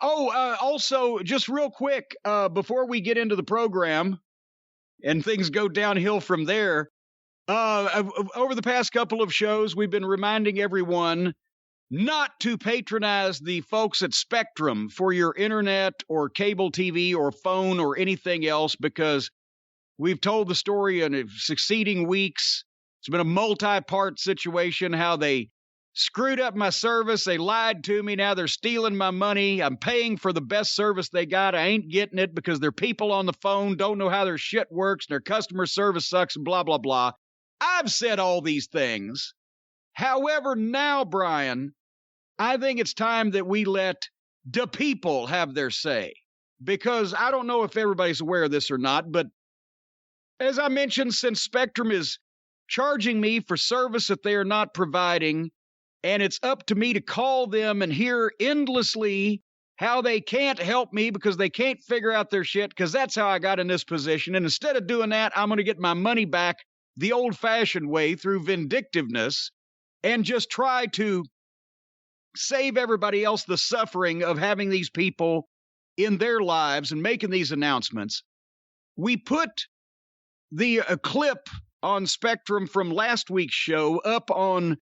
Also, just real quick, before we get into the program and things go downhill from there, over the past couple of shows, we've been reminding everyone not to patronize the folks at Spectrum for your internet or cable TV or phone or anything else, because we've told the story in succeeding weeks. It's been a multi-part situation, how they screwed up my service. They lied to me. Now they're stealing my money. I'm paying for the best service they got. I ain't getting it because their people on the phone don't know how their shit works. And their customer service sucks and blah, blah, blah. I've said all these things. However, now, Brian, I think it's time that we let the people have their say, because I don't know if everybody's aware of this or not, but as I mentioned, since Spectrum is charging me for service that they are not providing, and it's up to me to call them and hear endlessly how they can't help me because they can't figure out their shit, because that's how I got in this position. And instead of doing that, I'm going to get my money back the old-fashioned way through vindictiveness and just try to save everybody else the suffering of having these people in their lives and making these announcements. We put the clip on Spectrum from last week's show up on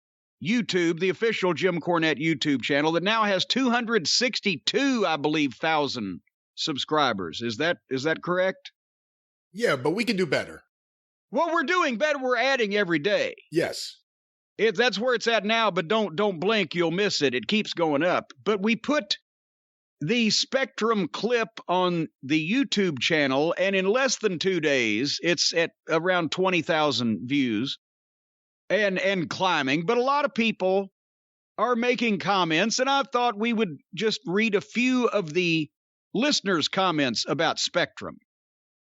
YouTube, the official Jim Cornette YouTube channel that now has 262, I believe, thousand subscribers. Is that correct? Yeah, but we can do better. Well, we're doing better. We're adding every day. Yes. That's where it's at now, but don't blink, you'll miss it. It keeps going up. But we put the Spectrum clip on the YouTube channel, and in less than 2 days, it's at around 20,000 views and climbing. But a lot of people are making comments, and I thought we would just read a few of the listeners' comments about Spectrum.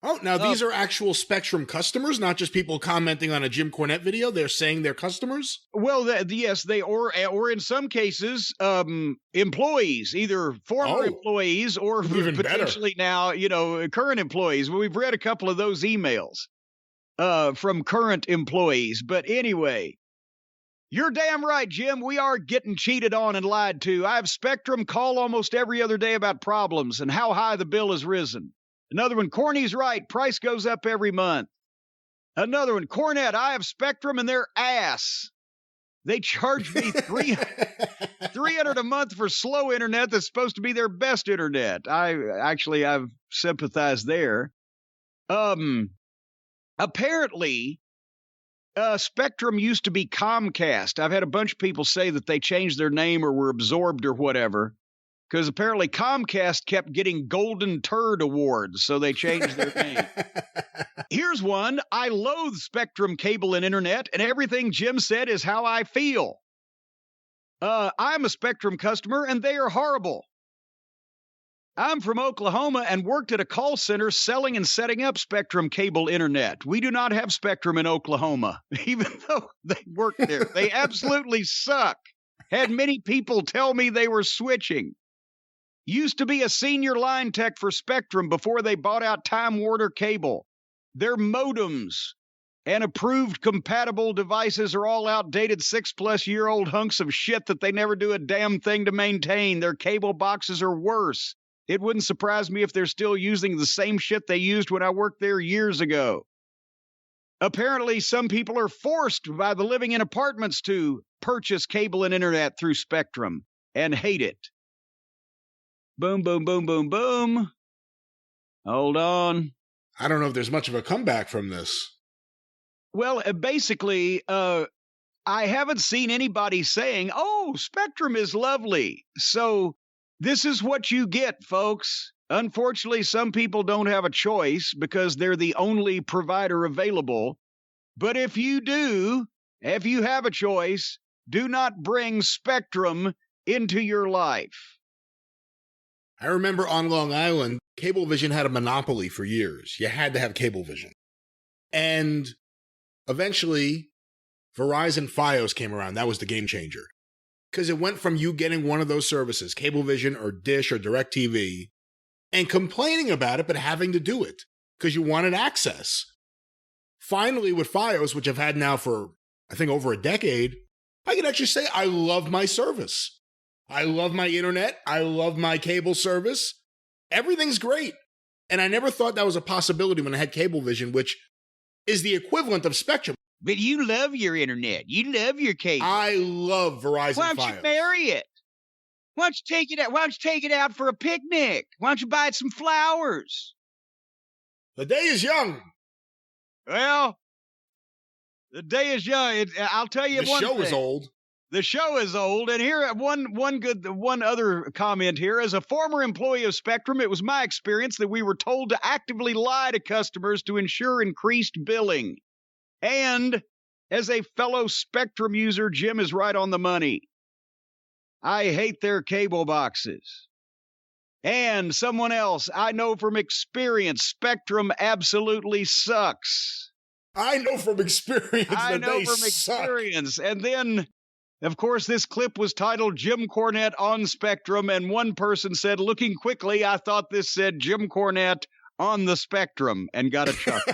Oh, now these are actual Spectrum customers, not just people commenting on a Jim Cornette video. They're saying they're customers? Well, yes, they or in some cases, employees, either former employees or potentially now, current employees. Well, we've read a couple of those emails from current employees. But anyway, you're damn right, Jim. We are getting cheated on and lied to. I have Spectrum call almost every other day about problems and how high the bill has risen. Another one, Corny's right, price goes up every month. Another one, Cornette, I have Spectrum and they're ass. They charge me $300 a month for slow internet that's supposed to be their best internet. I've sympathized there. Apparently, Spectrum used to be Comcast. I've had a bunch of people say that they changed their name or were absorbed or whatever, because apparently Comcast kept getting Golden Turd awards, so they changed their name. Here's one. I loathe Spectrum cable and internet, and everything Jim said is how I feel. I'm a Spectrum customer, and they are horrible. I'm from Oklahoma and worked at a call center selling and setting up Spectrum cable internet. We do not have Spectrum in Oklahoma, even though they work there. They absolutely suck. Had many people tell me they were switching. Used to be a senior line tech for Spectrum before they bought out Time Warner Cable. Their modems and approved compatible devices are all outdated 6-plus-year-old hunks of shit that they never do a damn thing to maintain. Their cable boxes are worse. It wouldn't surprise me if they're still using the same shit they used when I worked there years ago. Apparently, some people are forced by the living in apartments to purchase cable and internet through Spectrum and hate it. Boom, boom, boom, boom, boom. Hold on. I don't know if there's much of a comeback from this. Well, basically, I haven't seen anybody saying, oh, Spectrum is lovely. So this is what you get, folks. Unfortunately, some people don't have a choice because they're the only provider available. But if you do, if you have a choice, do not bring Spectrum into your life. I remember on Long Island, Cablevision had a monopoly for years. You had to have Cablevision. And eventually, Verizon Fios came around. That was the game changer. Because it went from you getting one of those services, Cablevision or Dish or DirecTV, and complaining about it, but having to do it because you wanted access. Finally, with Fios, which I've had now for, I think, over a decade, I can actually say I love my service. I love my internet. I love my cable service. Everything's great. And I never thought that was a possibility when I had Cablevision, which is the equivalent of Spectrum. But you love your internet. You love your cable. I love Verizon Why don't Fios. you marry it? Why don't you take it out? Why don't you take it out for a picnic? Why don't you buy it some flowers? The day is young. Well, the show is old. The show is old, and here one other comment here. As a former employee of Spectrum, it was my experience that we were told to actively lie to customers to ensure increased billing. And as a fellow Spectrum user, Jim is right on the money. I hate their cable boxes. And someone else, I know from experience, Spectrum absolutely sucks. I know from experience that they suck. And then, of course, this clip was titled Jim Cornette on Spectrum, and one person said, looking quickly, I thought this said Jim Cornette on the Spectrum, and got a chuckle.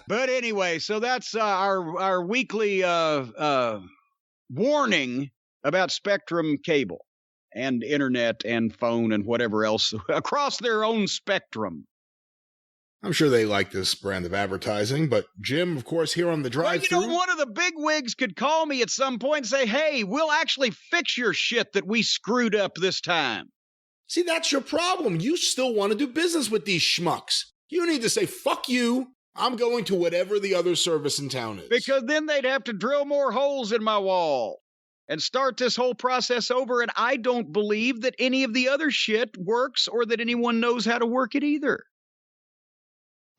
But anyway, so that's our weekly warning about Spectrum cable and internet and phone and whatever else across their own spectrum. I'm sure they like this brand of advertising, but Jim, of course, here on the Drive-Thru. Well, one of the big wigs could call me at some point and say, hey, we'll actually fix your shit that we screwed up this time. See, that's your problem. You still want to do business with these schmucks. You need to say, fuck you. I'm going to whatever the other service in town is. Because then they'd have to drill more holes in my wall and start this whole process over. And I don't believe that any of the other shit works or that anyone knows how to work it either.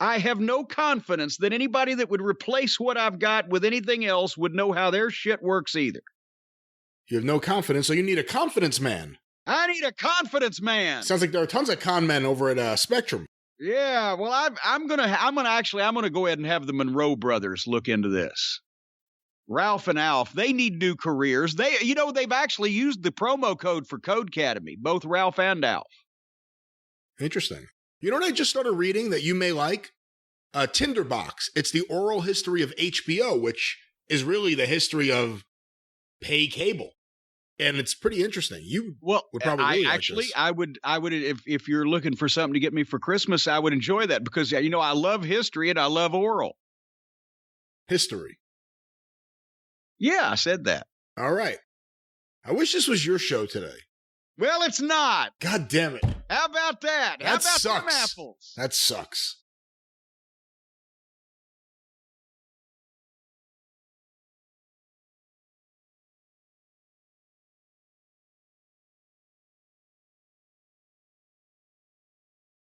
I have no confidence that anybody that would replace what I've got with anything else would know how their shit works either. You have no confidence, so you need a confidence man. I need a confidence man. Sounds like there are tons of con men over at Spectrum. Yeah, well, I'm gonna go ahead and have the Monroe brothers look into this. Ralph and Alf, they need new careers. They've actually used the promo code for Codecademy, both Ralph and Alf. Interesting. You know what I just started reading that you may like? Tinderbox. It's the oral history of HBO, which is really the history of pay cable. And it's pretty interesting. You would probably really like this. I would if you're looking for something to get me for Christmas, I would enjoy that because I love history and I love oral. History. Yeah, I said that. All right. I wish this was your show today. Well, it's not. God damn it. How about that? How about sucks. them apples? That sucks.